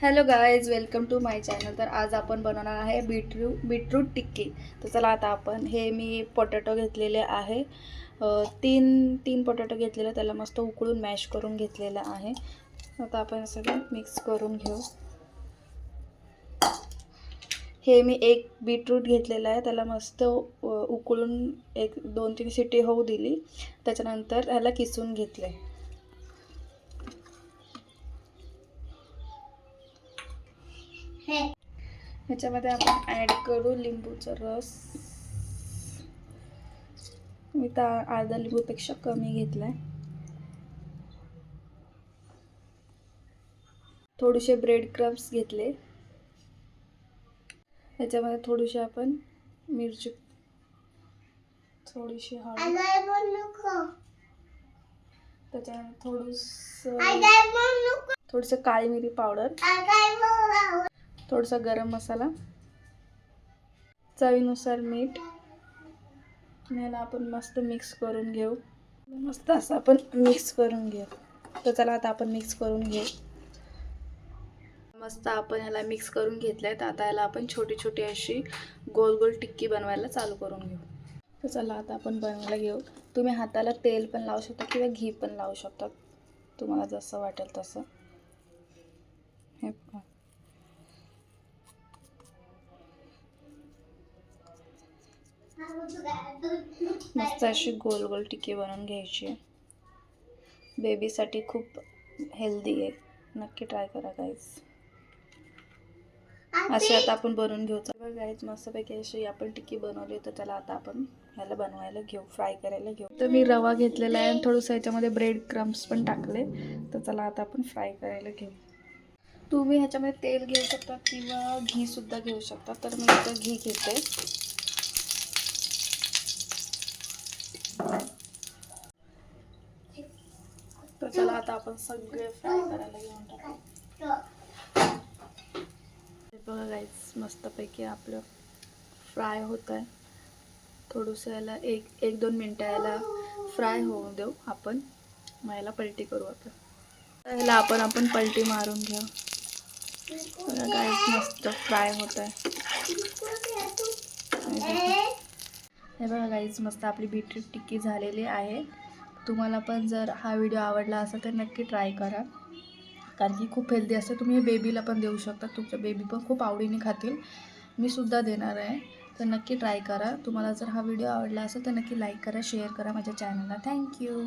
Hello guys, welcome to my channel. तर आज आपण बनवणार आहे बीटरूट टिक्की. तर चला आता आपण मी पोटॅटो घेतलेले आहे. तीन पोटॅटो घेतलेले, त्याला मस्त उकळून मॅश करून घेतलेलं आहे. आता आपण सगळं मिक्स करून घेऊ. मी एक बीटरूट घेतलेलं आहे, त्याला मस्त उकळून 1-2-3 शिटी होऊ दिली. त्याच्यानंतर ह्याला किसून घेतले. ह्याच्यामध्ये आपण ॲड करू लिंबूचा रस. मी तर अर्धा लिंबूपेक्षा कमी घेतलाय. थोडेसे ब्रेड क्रम्स घेतले. ह्याच्यामध्ये थोडीशी आपण मिरची, थोडीशी हळद, त्याच्यानंतर थोडंसं काळी मिरी पावडर, थोडासा गरम मसाला, चवीनुसार मीठ. याला आपण मस्त मिक्स करून घेऊ. मस्त असं आपण मिक्स करून घेऊ. तर चला आता आपण मिक्स करून घेऊ. मस्त आपण ह्याला मिक्स करून घेतलंय. तर आता ह्याला आपण छोटी छोटी अशी गोल गोल टिक्की बनवायला चालू करून घेऊ. तर चला आता आपण बनवायला घेऊ. तुम्ही हाताला तेल पण लावू शकता किंवा घी पण लावू शकता, तुम्हाला जसं वाटेल तसं. हे मस्त अशी गोल गोल टिक्की बनवून घ्यायची. बेबीसाठी खूप हेल्दी आहे, नक्की ट्राय करा गाईज. अशी आता आपण बनवून घेऊ. चला गाईज, मस्तपैकी अशी आपण टिक्की बनवली. तर त्याला आता आपण ह्याला बनवायला घेऊ, फ्राय करायला घेऊ. तर मी रवा घेतलेला आहे आणि थोडंसं ह्याच्यामध्ये ब्रेड क्रम्स पण टाकले. तर चला आता आपण फ्राय करायला घेऊ. तुम्ही ह्याच्यामध्ये तेल घेऊ शकता किंवा घी सुद्धा घेऊ शकता. तर मी इथं घी घेते. तर चला आता आपण सगळे फ्राय करायला घेऊन टाकू. बघा गाईज, मस्तपैकी आपलं फ्राय होत आहे. थोडंसं याला 1-2 मिनटं याला फ्राय होऊ देऊ आपण. मग याला पलटी करू आपण. याला आपण पलटी मारून घेऊ. बघा गाईज, मस्त फ्राय होत आहे. हे बघा गाईज, मस्त आपली बीटरूट टिक्की झालेली आहे. तुम्हाला पण जर हा व्हिडिओ आवडला असेल तर नक्की ट्राय करा, कारण की खूप हेल्दी असते. तुम्ही हे बेबीला पण देऊ शकता, तुमच्या बेबी पण खूप आवडीने खातील. मी सुद्धा देणार आहे. तर नक्की ट्राय करा. तुम्हाला जर हा व्हिडिओ आवडला असेल तर नक्की लाईक करा, शेअर करा माझ्या चॅनलला. थँक्यू.